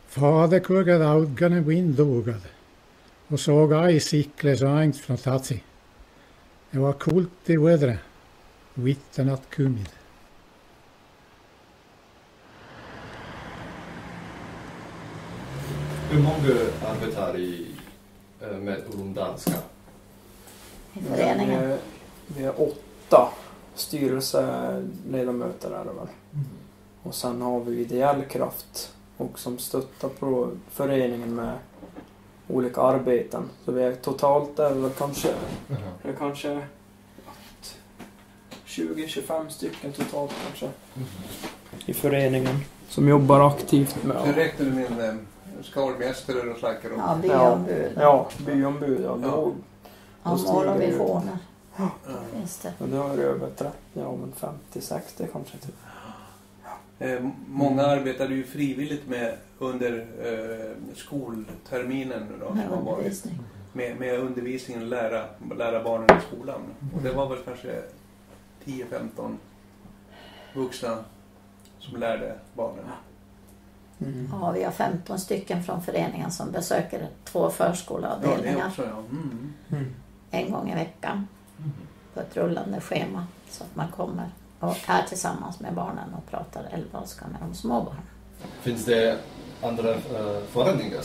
Fader kugad augane vindogad och såg aj sikle så angst från tatsi. Det var coolt i vädret, vitten att kumid. Hur många arbetar med ungdomsdanska? I föreningen? Vi är 8 styrelseledamöter är det väl. Och sen har vi ideell kraft och som stöttar på föreningen med olika arbeten. Så vi är totalt där väl kanske 20-25 stycken totalt kanske i föreningen som jobbar aktivt med. Så räknar du med skolmästare och slackar om? Ja, byombud. Ja, byombud. Ja, ja, mål och visioner. Ja, finns det. Och det har över 50-60 kanske typ. Många arbetade ju frivilligt med under skolterminen nu då, med undervisning. Med undervisningen, lära barnen i skolan. Och det var väl kanske 10-15 vuxna som lärde barnen. Ja, vi har 15 stycken från föreningen som besöker 2 förskoleavdelningar. Ja, det också, ja. En gång i veckan på ett rullande schema så att man kommer och är tillsammans med barnen och pratar älvdalska med de små barnen. Finns det andra föreningar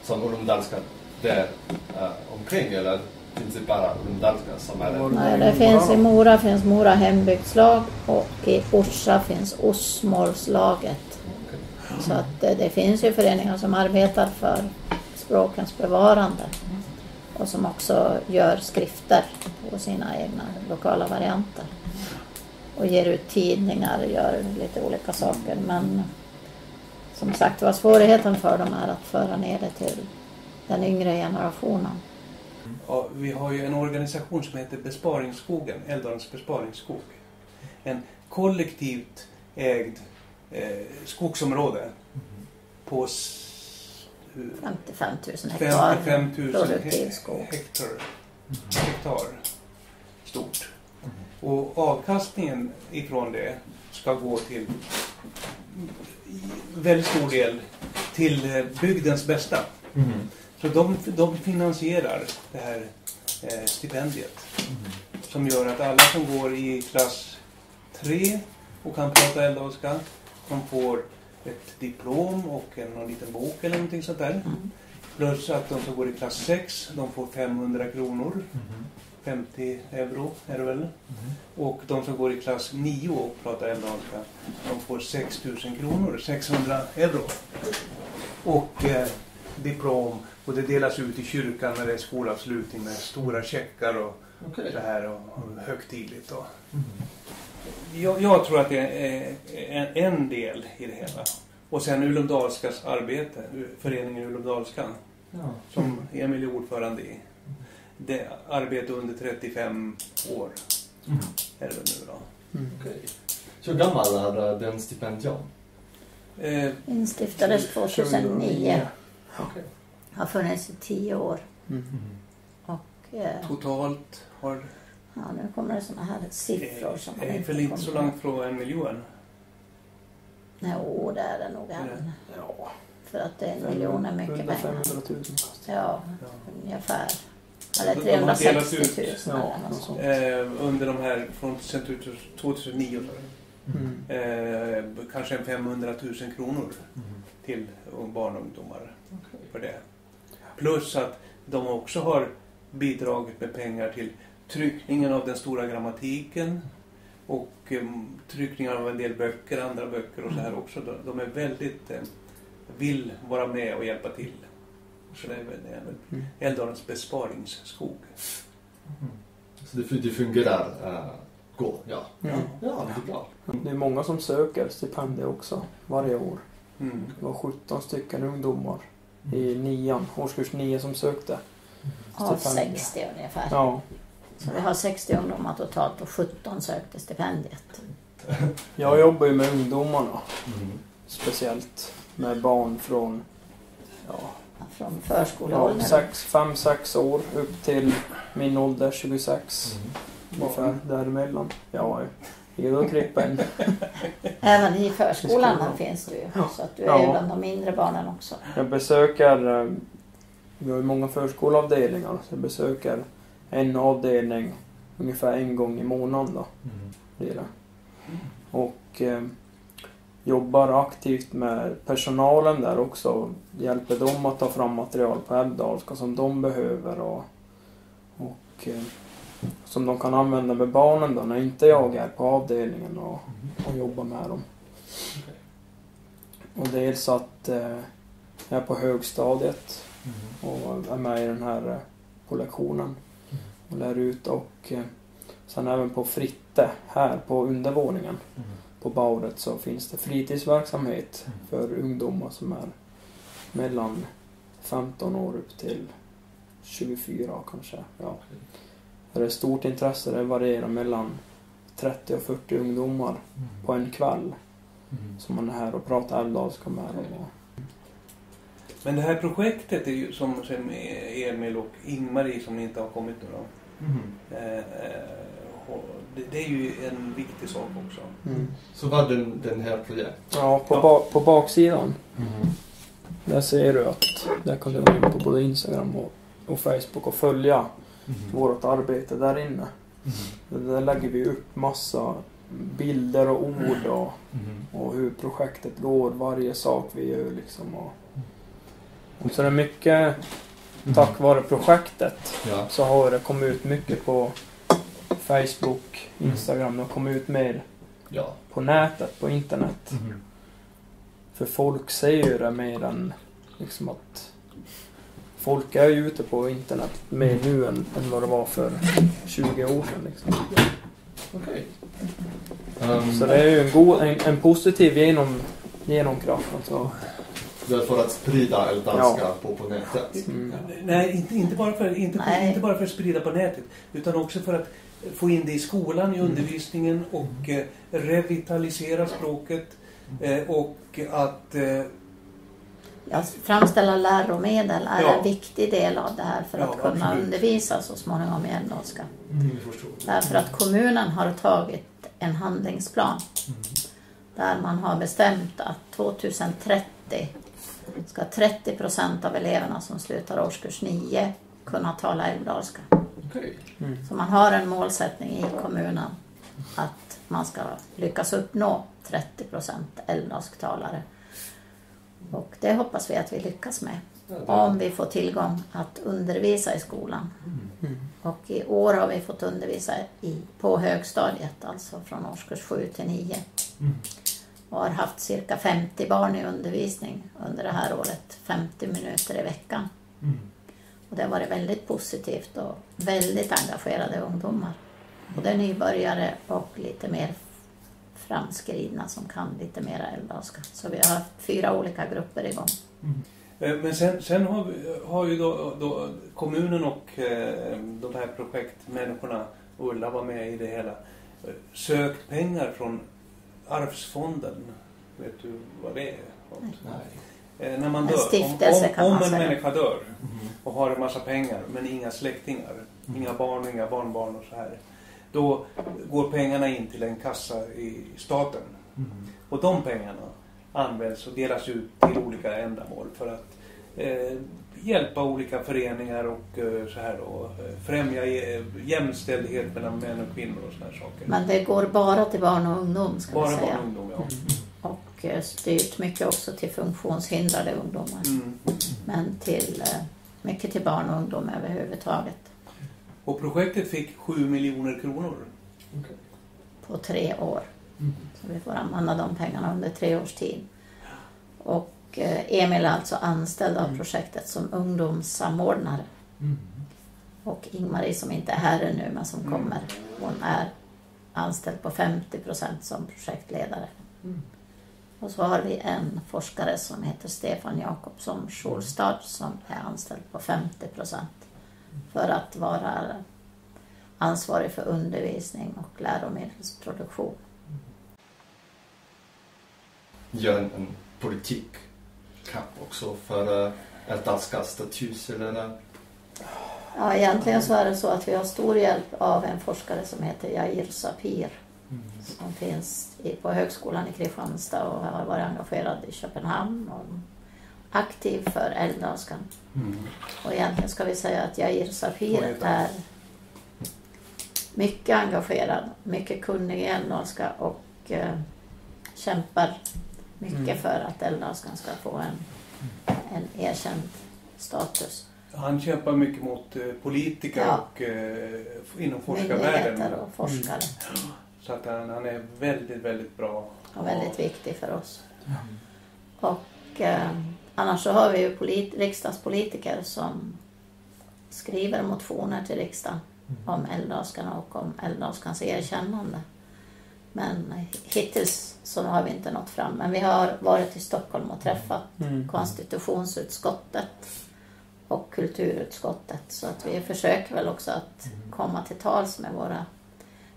som ungdomsdanska där omkring eller finns det bara ungdomsdanska som är det? Nej, det finns i Mora finns Mora hembygdslag och i Orsa finns Osmålslaget. Så att det finns ju föreningar som arbetar för språkens bevarande och som också gör skrifter på sina egna lokala varianter och ger ut tidningar och gör lite olika saker. Men som sagt, vad svårigheten för dem är att föra ner det till den yngre generationen. Ja, vi har ju en organisation som heter Besparingsskogen, Älvdalens besparingsskog. En kollektivt ägd skogsområde på 55 000 hektar 55 000 produktiv skog. hektar stort. Och avkastningen ifrån det ska gå till väldigt stor del till bygdens bästa. Så de finansierar det här stipendiet som gör att alla som går i klass 3 och kan prata älvdalska, de får ett diplom och en liten bok eller någonting sånt där. Plus att de som går i klass 6, de får 500 kronor. 50 euro är det väl. Och de som går i klass 9 och pratar älvdalska, de får 6 000 kronor, 600 euro. Och diplom. Och det delas ut i kyrkan när det är skolavslutning med stora checkar och det här och högtidligt. Och. Jag tror att det är en del i det hela. Och sen Ulumdalskas arbete, föreningen Ulumdalska, som Emil är ordförande i. Det arbete under 35 år är det nu då. Okay. Så gammal är den stipendium? Instiftades 2009. Okay. Har funnits i 10 år. Och, totalt har... Ja, nu kommer det såna här siffror som man inte för inte så långt från 1 miljon. Nej, det är det nog än. Ja. För att 1 miljon är mycket pengar. 500 000. Ja, ungefär. Eller 360 000. Under de här från 2009 kanske 500 000 kronor till barn och ungdomar för det. Plus att de också har bidragit med pengar till tryckningen av den stora grammatiken och tryckningen av en del böcker, andra böcker och så här också. De är väldigt vill vara med och hjälpa till. Så det är väl Älvdalens besparingsskog. Så det fungerar gå, ja. Ja, det är bra. Det är många som söker stipendier också varje år. Det var 17 stycken ungdomar i årskurs 9 som sökte av 60 ungefär. Ja. Så vi har 60 ungdomar totalt och 17 sökte stipendiet. Jag jobbar ju med ungdomarna. Speciellt med barn från från förskoleåldern. 5-6 år upp till min ålder 26. Ungefär däremellan. Jag är Idokrippen. Även i förskolan finns du ju. Så att du är ju bland de mindre barnen också. Jag besöker, vi har ju många förskolavdelningar, så jag besöker en avdelning ungefär en gång i månaden då. Blir det. Och jobbar aktivt med personalen där också. Hjälper dem att ta fram material på älvdalska som de behöver och som de kan använda med barnen då när inte jag är på avdelningen och jobbar med dem. Och dels att jag är på högstadiet och är med i den här på lektionen och lär ut, och sen även på Fritte här på undervåningen på Baudet så finns det fritidsverksamhet för ungdomar som är mellan 15 år upp till 24 kanske. Ja. Det är stort intresse, det varierar mellan 30 och 40 ungdomar på en kväll som man är här och pratar älvdalska med dem. Men det här projektet är ju som Emil och Ingmarie som inte har kommit nu då. Det är ju en viktig sak också. Så vad är den här projektet? Ja, på baksidan. Där ser du att där kan du gå in på både Instagram och Facebook och följa vårt arbete där inne. Där lägger vi upp massa bilder och ord och hur projektet går, varje sak vi gör liksom. Och så det är mycket tack vare projektet så har det kommit ut mycket på Facebook, Instagram, och kommit ut mer på nätet, på internet. För folk ser ju det mer än liksom att folk är ju ute på internet mer nu än vad det var för 20 år sedan liksom. Så det är ju en positiv genomkraft alltså. För att sprida älvdalska på nätet. Nej, inte bara för att sprida på nätet, utan också för att få in det i skolan, i undervisningen och revitalisera språket och att framställa läromedel är en viktig del av det här för att kunna undervisa så småningom i älvdalska. Därför att kommunen har tagit en handlingsplan där man har bestämt att 2030 ska 30% av eleverna som slutar årskurs 9 kunna tala älvdalska. Så man har en målsättning i kommunen att man ska lyckas uppnå 30% älvdalsktalare. Och det hoppas vi att vi lyckas med. Om vi får tillgång att undervisa i skolan. Och i år har vi fått undervisa på högstadiet, alltså från årskurs 7 till 9. Och har haft cirka 50 barn i undervisning under det här året. 50 minuter i veckan. Och det har varit väldigt positivt och väldigt engagerade ungdomar. Både nybörjare och lite mer framskridna som kan lite mer älvdalska. Så vi har haft 4 olika grupper igång. Men sen har ju då kommunen och de här projektmänniskorna, Ulla var med i det hela, sökt pengar från Arvsfonden. Vet du vad det är? Nej. När man dör, om en människa dör och har en massa pengar men inga släktingar, inga barn, inga barnbarn och så här, då går pengarna in till en kassa i staten. Och de pengarna används och delas ut till olika ändamål för att hjälpa olika föreningar och så här då, främja jämställdhet mellan män och kvinnor och såna här saker. Men det går bara till barn och ungdom ska bara vi säga. Barn och ungdom, ja. Och styrt mycket också till funktionshindrade ungdomar. Men mycket till barn och ungdom överhuvudtaget. Och projektet fick 7 miljoner kronor. På 3 år. Så vi får använda de pengarna under 3 års tid. Och Emil är alltså anställd av projektet som ungdomssamordnare. Och Ingmarie som inte är här nu men som kommer. Hon är anställd på 50% som projektledare. Och så har vi en forskare som heter Stefan Jakobsson Schulstad som är anställd på 50%. För att vara ansvarig för undervisning och läromedelsproduktion. Gör en politikkamp också för älvdalska status eller? Ja, egentligen så är det så att vi har stor hjälp av en forskare som heter Jair Sapir. som finns på högskolan i Kristianstad och har varit engagerad i Köpenhamn och aktiv för älvdalskan. Och egentligen ska vi säga att Jair Safir är mycket engagerad, mycket kunnig i älvdalska och kämpar mycket för att älvdalskan ska få en erkänd status. Han kämpar mycket mot politiker och inom forskarvärlden. Myndigheter och forskare. Så att han är väldigt, väldigt bra. Och väldigt viktig för oss. Och annars så har vi ju riksdagspolitiker som skriver motioner till riksdagen om älvdalskan och om älvdalskans erkännande. Men hittills så har vi inte nått fram. Men vi har varit i Stockholm och träffat konstitutionsutskottet och kulturutskottet. Så att vi försöker väl också att komma till tals med våra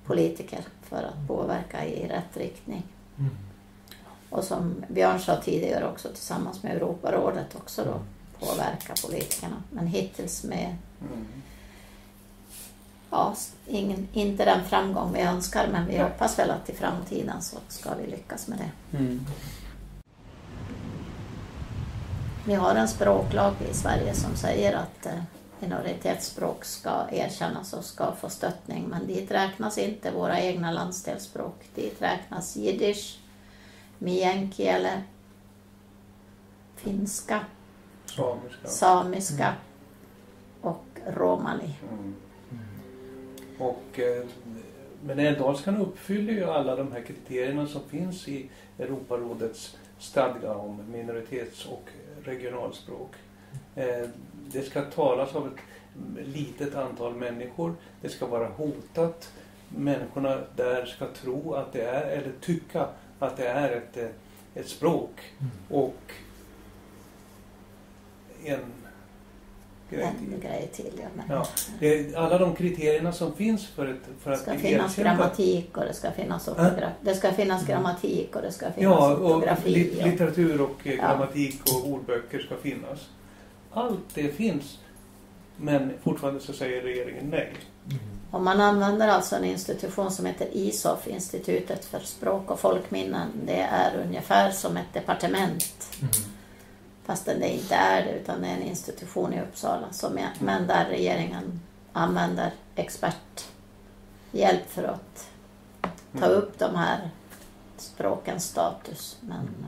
politiker för att påverka i rätt riktning. Och som Björn sa tidigare också tillsammans med Europarådet också då påverka politikerna. Men hittills med inte den framgång vi önskar, men vi hoppas väl att i framtiden så ska vi lyckas med det. Vi har en språklag i Sverige som säger att minoritetsspråk ska erkännas och ska få stöttning, men dit räknas inte våra egna landsdelsspråk. Dit räknas jiddisch, meänkieli, finska, samiska och romani. Men älvdalskan uppfyller ju alla de här kriterierna som finns i Europarådets stadga om minoritets- och regionalspråk. Det ska talas av ett litet antal människor. Det ska vara hotat. Människorna där ska tro att det är, eller tycka att det är ett språk. Och en grej till. Alla de kriterierna som finns för att det ska finnas grammatik och det ska finnas det ska finnas grammatik och det ska finnas ortografi. Och litteratur och grammatik och ordböcker ska finnas. Allt det finns, men fortfarande så säger regeringen nej. Och man använder alltså en institution som heter ISOF, Institutet för språk och folkminnen. Det är ungefär som ett departement. Fastän det inte är det, utan det är en institution i Uppsala. Men där regeringen använder experthjälp för att ta upp de här språkens status. Men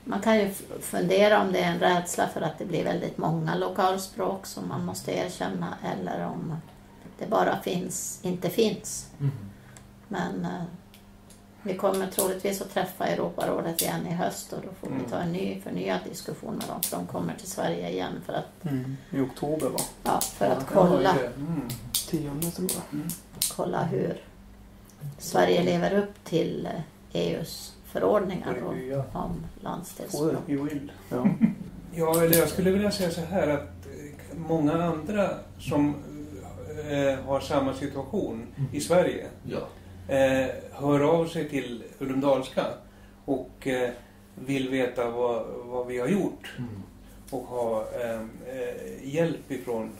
man kan ju fundera om det är en rädsla för att det blir väldigt många lokalspråk som man måste erkänna, eller om det bara inte finns. Men vi kommer troligtvis att träffa Europarådet igen i höst och då får vi ta en förnyad diskussion med dem, för de kommer till Sverige igen för att i oktober va? Ja, för att kolla 10 tror jag. Kolla hur Sverige lever upp till EUs förordningar om landsdelsspråk. Ja, eller jag skulle vilja säga så här att många andra som har samma situation i Sverige hör av sig till Ulmdalska och vill veta vad vi har gjort och ha hjälp ifrån,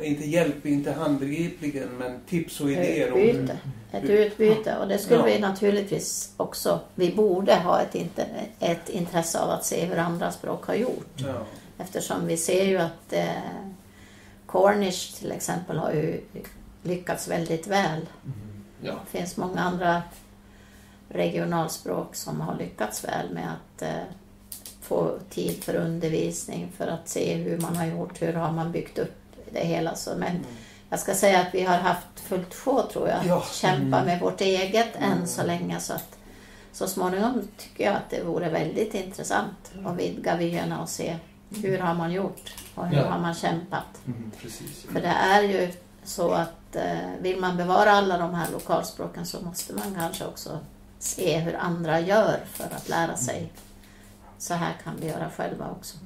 inte handgripligen, men tips och idéer. Ett utbyte, och det skulle vi naturligtvis också, vi borde ha ett intresse av att se hur andra språk har gjort. Eftersom vi ser ju att Cornish till exempel har ju lyckats väldigt väl. Det finns många andra regionalspråk som har lyckats väl med att få tid för undervisning, för att se hur man har gjort, hur har man byggt upp det hela. Men jag ska säga att vi har haft fullt sjå, tror jag, att kämpa med vårt eget än så länge, så att så småningom tycker jag att det vore väldigt intressant att vidga vyerna och se hur har man gjort och hur har man kämpat. Precis. För det är ju så att vill man bevara alla de här lokalspråken så måste man kanske också se hur andra gör för att lära sig. Så här kan vi göra själva också.